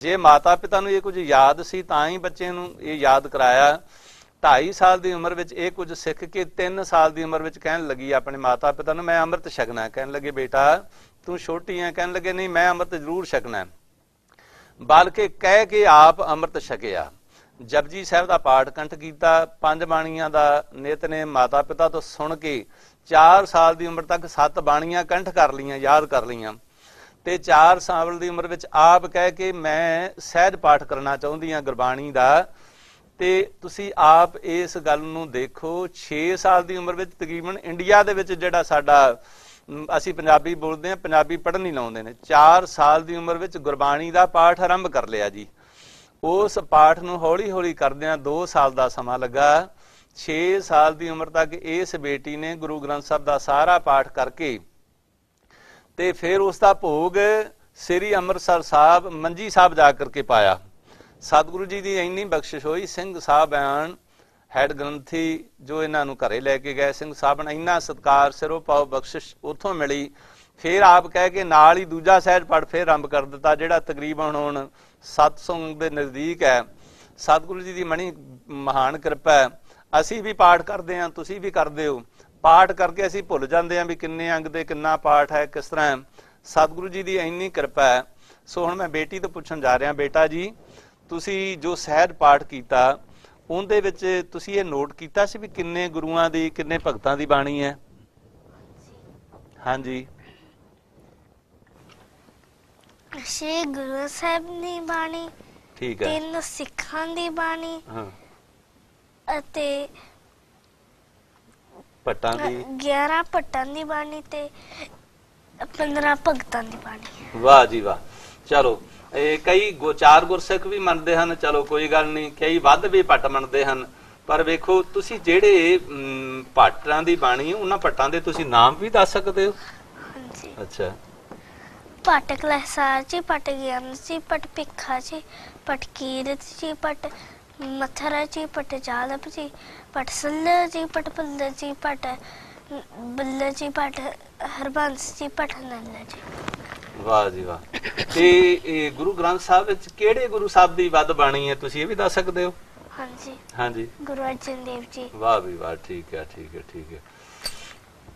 जे माता पिता नूं ये कुछ याद सी तां ही बच्चे नूं ये याद कराया। 2.5 साल की उम्र में ये कुछ सिख के 3 साल की उम्र में कहन लगी अपने माता पिता नूं मैं अमृत छकना। कहन लगे बेटा तू छोटी है, कहन लगे नहीं मैं अमृत जरूर छकना। बल्कि कह के आप अमृत छकिया। जपजी साहब का पाठ कंठ किया, 5 बाणियां का नितनेम माता पिता तो सुन के 4 साल की उम्र तक 7 बाणियां कंठ कर लियां, याद कर लियां। ते 4 साल की उम्र में आप कह के मैं सहज पाठ करना चाहती हाँ गुरबाणी का। ते तुसी आप इस गल नूं देखो 6 साल की उम्र में तकरीबन इंडिया दे विच जिहड़ा साडा असीं पंजाबी बोलते हैं, पंजाबी पढ़न नहीं लाउंदे ने। 4 साल की उम्र में गुरबाणी का पाठ आरंभ कर लिया जी। उस पाठ नूं हौली हौली करदिआं 2 साल का समा लगा। 6 साल की उम्र तक इस बेटी ने गुरु ग्रंथ साहब का सारा पाठ करके ते फिर उसका भोग श्री अमृतसर साहब मंजी साहब जा करके पाया। सतगुरु जी की इन्नी बख्शिश हुई, सिंह साहब आन हैड ग्रंथी जो इन्हों घरे लैके गए, सिंह साहब ने इन्ना सत्कार सिरों पाओ बख्शिश उतों मिली। फिर आप कह के नाल ही दूजा सहज पाठ फिर आरंभ कर दिता, जिहड़ा तकरीबन हुण 700 के नज़दीक है। सतगुरु जी की मणी महान कृपा है, असी भी पाठ करते हैं, तुसी भी करते हो। पाठ करके असी भुल जाते हैं भी किन्ने अंग दे किन्ना पाठ है, किस तरह है। सतगुरु जी की इन्नी कृपा है। सो हुण मैं बेटी तो पुछण जा रहा, बेटा जी तुसी जो सहज पाठ किया उहदे विच तुसी ये नोट किया सी भी किन्ने गुरुआं दी किन्ने भगतां दी बाणी है? हाँ जी, श्री गुरु साहब दी बाणी, ठीक है, 3 सिखां दी बाणी, हाँ, अते भट्टां दी 11 भट्टां दी बाणी ते 15 भगतां दी बाणी। वाह जी वाह। चलो कई 4 गुरसिख भी मनते हैं, चलो कोई गल नहीं, कई वध भी भट्ट मनते हैं। पर वेखो तुसी जेड़े भट्टां दी बाणी उन्हां भट्टां दे तुसी नाम भी दस सकते हो? हाँ जी। अच्छा, भट्ट कलहसार जी, भट्ट ज्ञान जी, भट्ट भिखा जी, भट्ट कीरत जी, भट्ट मथुरा जी, भट्ट जालप जी, भट्ट सल्लर जी, भट्ट बल्लर जी, भट्ट बल्लर जी, भट्ट हरबंस जी, भट्ट नल्लर जी। वाह जी वाह। ते गुरु ग्रंथ साहब विच किहड़े गुरु साहब दी वध बाणी है, तुसी ये भी दस सकते हो? हाँ जी, हाँ जी, गुरु अर्जन देव जी। वाह भी वाह, ठीक है ठीक है ठीक है।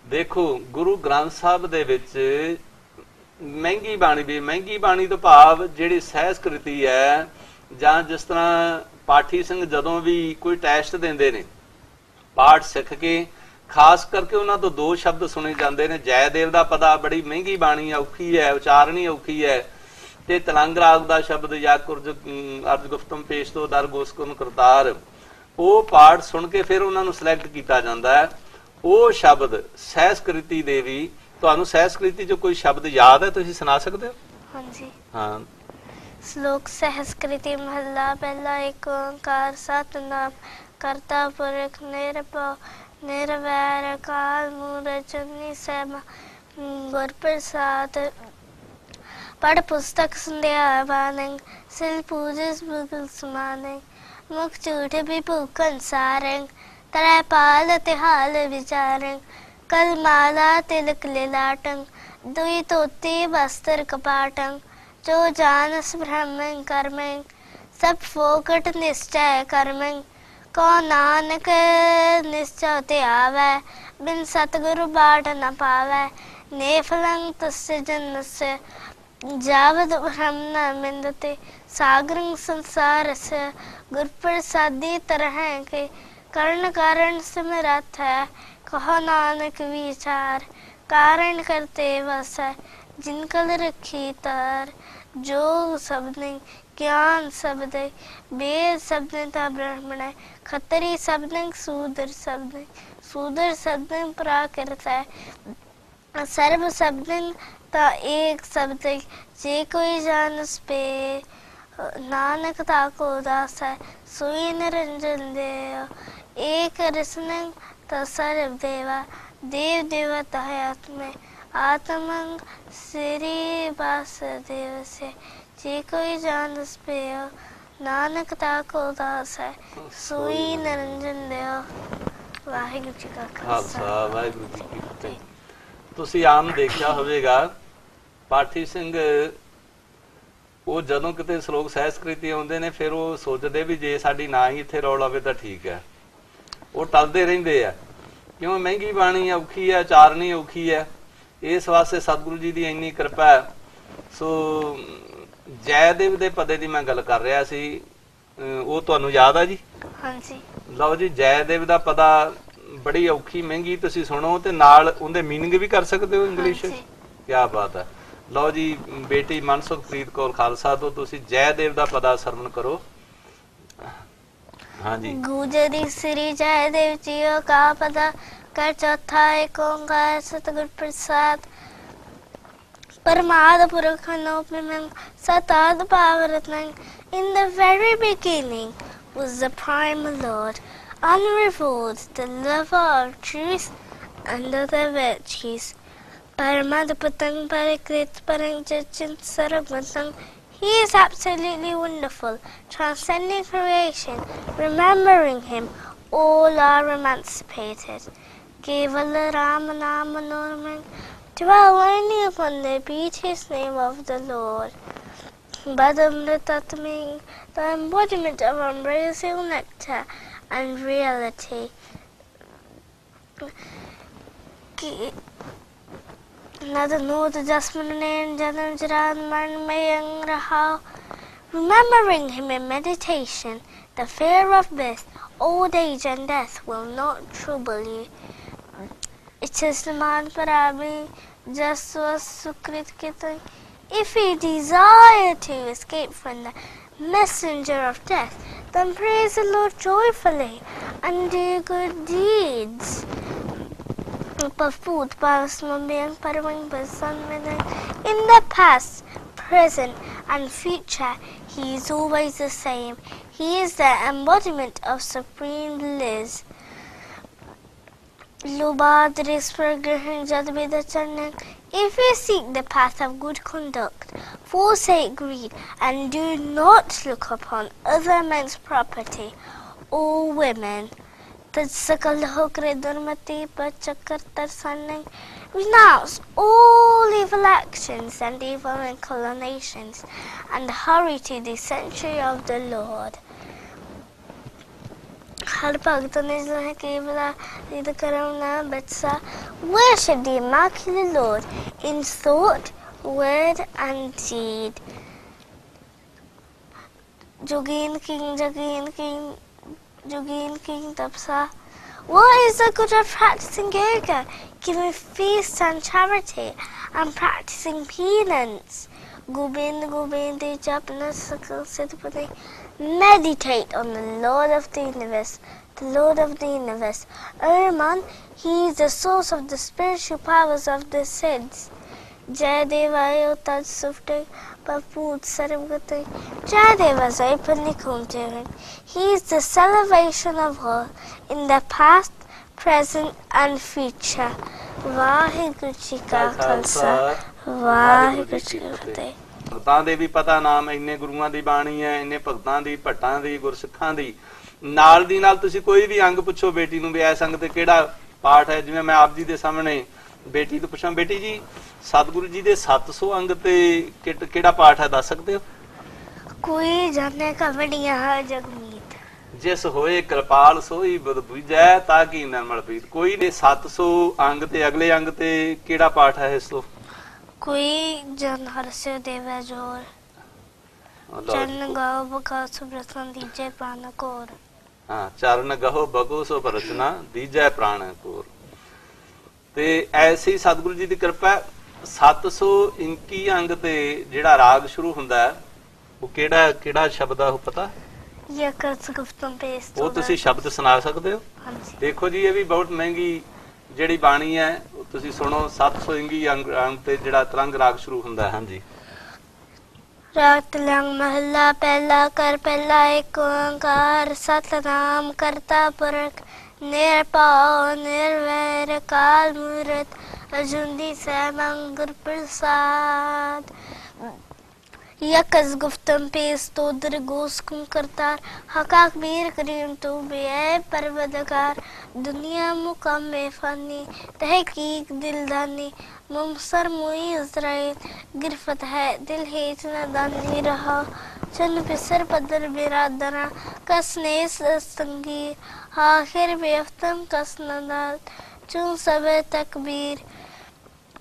देखो गुरु ग्रंथ साहब दे विच महंगी बाणी भी, महंगी बाणी तो भाव जिहड़ी सहज कृति है, जां जिस तरह पाठी सिंह जदों भी कोई टैस्ट देंदे ने पाठ सिख के, खास करके उन्होंने तो 2 शब्द सुने जाते हैं। जयदेव का पता बड़ी महंगी बाणी औखी है, उचारनी औखी है। ते तलंग राग का शब्द या कुरज अर्ज गुफ्तम पेश तो दर गोसकुन करतार, वो पाठ सुन के फिर उन्होंने सिलेक्ट किया जाता है। वो शब्द सहस्कृति दे भी, तुहानू सहस्कृति जो कोई शब्द याद है तुसीं सुना सकते हो? हाँ जी। हाँ, श्लोक सहस्कृति महला पहला, एक ओंकार सतनाम करता पुरख निरभव निर्वैर अकाल मूरत अजूनी सैभा गुर प्रसाद। पढ़ पुस्तक संध्या बाणंग, सिल पूजिस बुगल समानंग, मुख झूठ भी भूखन सारंग, त्रै पाल तिहाल विचारंग, कल माला तिलक लिलाटंग, दुई तोती वस्त्र कपाटंग, जो जानस ब्रह्मं कर्मं, सब फोकट निश्चय कर्मं, को नानक निश्चय ते आवे, बिन सतगुरु बाट न पावे, नेफलं तस्य जन्मस्य जावद ब्रह्म न मिंदते, सागरं संसारस्य गुर प्रसादी तरह के, कर्ण कारण समरथ है, कहो नानक विचार, कारण करते वस है, जिनकल रखी तार, जो शब्द ज्ञान शब्द वेद शब्द ता ब्राह्मण है, खतरी शब्द शूद्र शब्द, शूद्र शब्द प्राकृत है, सर्व शब्द ता एक शब्द, जे कोई जानस पे नानक ताको दास है, सोई निरंजन देव, एक रसन ता सर्व देवा, देव देवता है आत्मे, आत्मंग श्री वासुदेव से, जे कोई जानस पे नानक ताको दास है, सोई निरंजन देव। वाहिगुरू जी का खालसा, वाहिगुरू जी की फतेह। ਤੁਸੀਂ ਆਮ ਦੇਖਿਆ ਹੋਵੇਗਾ ਪਾਠੀ ਸਿੰਘ ਉਹ ਜਦੋਂ ਕਿਤੇ ਸ਼ਲੋਕ ਸਹਿਸਕ੍ਰਿਤੀ ਆਉਂਦੇ ਨੇ ਫਿਰ ਉਹ ਸੋਚਦੇ ਵੀ ਜੇ ਸਾਡੀ ਨਾ ਹੀ ਇੱਥੇ ਰੌਲ ਆਵੇ ਤਾਂ ਠੀਕ ਹੈ, ਉਹ ਟਲਦੇ ਰਹਿੰਦੇ ਆ ਕਿਉਂ ਮਹਿੰਗੀ ਬਾਣੀ ਔਖੀ ਹੈ, ਚਾਰਨੀ ਔਖੀ ਹੈ। ਇਸ ਵਾਸਤੇ ਸਤਿਗੁਰੂ ਜੀ ਦੀ ਇੰਨੀ ਕਿਰਪਾ ਹੈ। ਸੋ ਜੈਦੇਵ ਦੇ ਪਦੇ ਦੀ ਮੈਂ ਗੱਲ ਕਰ ਰਿਹਾ ਸੀ, ਉਹ ਤੁਹਾਨੂੰ ਯਾਦ ਆ ਜੀ? ਹਾਂਜੀ। ਲਓ ਜੀ, ਜੈਦੇਵ ਦਾ ਪਦਾ ਬੜੀ ਔਖੀ ਮਹਿੰਗੀ, ਤੁਸੀਂ ਸੁਣੋ ਤੇ ਨਾਲ ਉਹਦੇ ਮੀਨਿੰਗ ਵੀ ਕਰ ਸਕਦੇ ਹੋ ਇੰਗਲਿਸ਼। ਕੀ ਬਾਤ ਹੈ। ਲਓ ਜੀ, ਬੇਟੀ ਮਨਸੁਖਪ੍ਰੀਤ ਕੌਰ ਖਾਲਸਾ ਤੋਂ ਤੁਸੀਂ ਜੈਦੇਵ ਦਾ ਪਦਾ ਸਰਵਣ ਕਰੋ। ਹਾਂਜੀ। ਗੁਜਰੀ ਸ੍ਰੀ ਜੈਦੇਵ ਜੀਓ ਕਾ ਪਦਾ ਕਰ ਚੌਥਾ ਏਕ ਓੰਕਾਰ ਸਤਿਗੁਰ ਪ੍ਰਸਾਦ। परमाद पुरख अनोपमं सताद पावरत्नं. In the very beginning was the primal Lord, unrevolved, the lover of truth and of the virtues. Paramad Putang Parikrit Paranjachin Saragvatang. He is absolutely wonderful, transcending creation. Remembering him, all are emancipated. Kevala Ramanamanoramang. Dwell only upon the beauteous name of the Lord. Badamritatming, the embodiment of ambrosial nectar and reality. Nadanod Jasmine Janam Jaran Marmayang Rahao. Remembering him in meditation, the fear of birth, old age, and death will not trouble you. It is the man Parami, just was Sukrit Kitan. If you desire to escape from the messenger of death, then praise the Lord joyfully and do good deeds. In the past, present, and future, he is always the same. He is the embodiment of supreme bliss. If you seek the path of good conduct, forsake greed, and do not look upon other men's property or women, renounce all evil actions and evil inclinations, and hurry to the sanctuary of the Lord. Worship the Immaculate Lord in thought, word, and deed. Jogin King Tapsa. What is the good of practicing yoga, giving feasts and charity, and practicing penance? Gobind Japana Sakal Siddhapati. Meditate on the Lord of the universe, the Lord of the universe. O man, he is the source of the spiritual powers of the Siddhs. Jayadevayo Tad Sufte Paput Sarvagati. Jayadeva is openly called to him. He is the salvation of all, in the past, present, and future. Vaheguru Ji Ka Khalsa, Vaheguru Ji Ki Fateh. ਭਗਤਾਂ ਦੇ ਵੀ ਪਤਾ ਨਾਮ, ਇੰਨੇ ਗੁਰੂਆਂ ਦੀ ਬਾਣੀ ਹੈ, ਇੰਨੇ ਭਗਤਾਂ ਦੀ, ਭੱਟਾਂ ਦੀ, ਗੁਰਸਿੱਖਾਂ ਦੀ। ਨਾਲ ਦੀ ਨਾਲ ਤੁਸੀਂ ਕੋਈ ਵੀ ਅੰਗ ਪੁੱਛੋ ਬੇਟੀ ਨੂੰ ਵੀ ਇਸ ਅੰਗ ਤੇ ਕਿਹੜਾ ਪਾਠ ਹੈ। ਜਿਵੇਂ ਮੈਂ ਆਪ ਜੀ ਦੇ ਸਾਹਮਣੇ ਬੇਟੀ ਤੋਂ ਪੁੱਛਾਂ, ਬੇਟੀ ਜੀ ਸਤਿਗੁਰੂ ਜੀ ਦੇ 700 ਅੰਗ ਤੇ ਕਿਹੜਾ ਪਾਠ ਹੈ, ਦੱਸ ਸਕਦੇ ਹੋ? ਕੋਈ ਜਾਣੇ ਕਵੜੀਆਂ ਜਗਮੀਤ। ਜਿਸ ਹੋਏ ਕਿਰਪਾਲ ਸੋਈ ਬੁੱਧ ਬੁਝੈ ਤਾਂ ਕੀ ਨਿਰਮਲ ਪ੍ਰੀਤ। ਕੋਈ ਨੇ 700 ਅੰਗ ਤੇ ਅਗਲੇ ਅੰਗ ਤੇ ਕਿਹੜਾ ਪਾਠ ਹੈ ਇਸ ਤੋਂ? ਕੋਈ ਜਨ ਹਰਸਿਓ ਦੇਵੈ ਜੋਰ, ਚਰਨ ਗਾਓ ਬਗਾ ਸੁਬਰਤਨ ਦੀਜੈ ਪ੍ਰਾਨ ਕੋਰ। ਹਾਂ, ਚਰਨ ਗਹੋ ਬਗੋ ਸੋ ਬਰਤਨਾ ਦੀਜੈ ਪ੍ਰਾਨ ਕੋਰ। ਤੇ ਐਸੀ ਸਤਿਗੁਰੂ ਜੀ ਦੀ ਕਿਰਪਾ 700 ਇੰਕੀ ਅੰਗ ਤੇ ਜਿਹੜਾ ਰਾਗ ਸ਼ੁਰੂ ਹੁੰਦਾ ਹੈ ਉਹ ਕਿਹੜਾ ਸ਼ਬਦ ਆ, ਉਹ ਪਤਾ? ਉਹ ਤੁਸੀਂ ਸ਼ਬਦ ਸੁਣਾ ਸਕਦੇ ਹੋ? ਦੇਖੋ ਜੀ, ਇਹ ਵੀ ਬਹੁਤ ਮਹਿੰਗੀ ਜਿਹੜੀ ਬਾਣੀ ਹੈ, ਤੁਸੀਂ ਸੁਣੋ। 700 ਇੰਗੀ ਅੰਗ ਤੇ ਜਿਹੜਾ ਤਰੰਗ ਰਾਗ ਸ਼ੁਰੂ ਹੁੰਦਾ ਹੈ। ਹਾਂਜੀ। ਰਾਗ ਤਲੰਗ ਮਹੱਲਾ ਪਹਿਲਾ। ਕਰ ਪਹਿਲਾ ਏਕ ਓੰਕਾਰ ਸਤਿਨਾਮ ਕਰਤਾ ਪੁਰਖ ਨਿਰਭਉ ਨਿਰਵੈਰ ਕਾਲ ਮੂਰਤ ਅਜੂਨੀ ਸੈਭੰ ਗੁਰ ਪ੍ਰਸਾਦ। यकस गुफ्तम पेश तो दरगोश कुम करतार हकाक मीर करीम तो बे परवदगार दुनिया मुकाम में फानी तहकीक दिलदानी मुमसर मुई इज़राइल गिरफत है दिल है इतना दानी रहा चन पिसर पदर बिरादना कसनेस संगीर आखिर बेफ्तम कसनदाल चुन सब तकबीर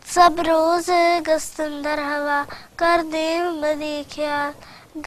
सब रोज गस्तंदर हवा कर दे बदी ख्याल